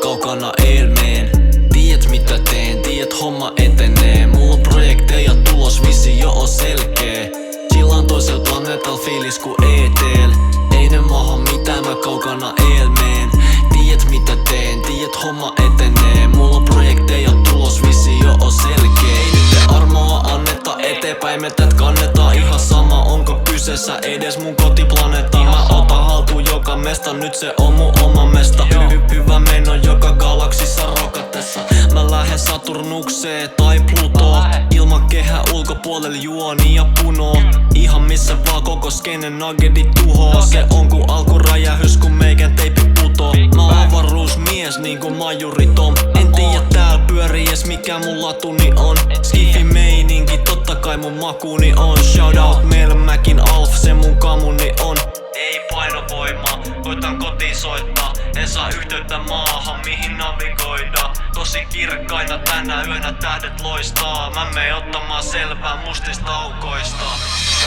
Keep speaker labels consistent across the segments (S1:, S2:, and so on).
S1: kaukana elmeen. Tiedät mitä teen, tiedät homma etenee. Mulla on projekteja tulos, visio on selkeä. Chillaan toisella planeetalla, fiilis ku ET:l. Ei ne maha mitään, mä kaukana elmeen. Tiedät mitä teen, tiedät homma etenee. Mulla on projekteja tulos, visio on selkeä. Ei nyt armoa anneta eteenpäin, me tät kannetaan. Ihan sama onko kyseessä edes mun kotiplaneetta. Mä otan haltuun joka mesta, nyt se on mun oma mesta. Hyvä meno joka galaksissa rokatessa. Mä lähden Saturnukseen tai Plutoon. Ilmakehä ulkopuolella juoni ja punoo. Ihan missä vaan koko skenen nuggeti tuhoo. Se on ku alkuräjähys kun meikän teipi putoo. Mä oon avaruusmies niinku majuri Tom. En tiedä täällä pyörii ees mikä mun latuni on. Skifi meininki totta kai mun makuni on. Shoutout Melmäkin Alf se mun kamuni on. Ei painovoimaa, koitan kotiin soittaa. En saa yhteyttä maahan mihin navigoida. Tosi kirkkaina tänä yönä tähdet loistaa. Mä meen ottamaan selvää mustista aukoista.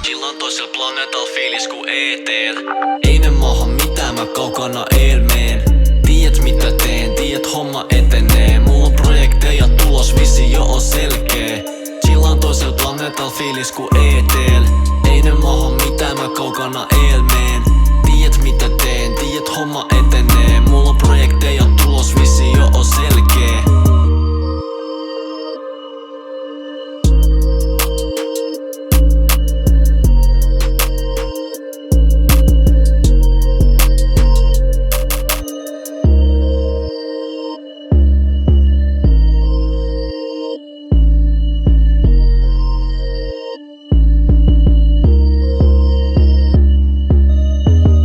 S1: Chillaan toisella planeetalla, fiilis ku ET:l. Ei ne maha mitään, mä kaukana elmeen. Tiedät mitä teen, tiedät homma etenee. Mulla on projekteja tulos, visio on selkeä. Chillaan toisella planeetalla, fiilis ku ET:l. Ei ne maha mitään, mä kaukana elmeen. Tiedät mitä teen, tiedät homma etenee. Mulla on projekteja tulos, visio on selkeä.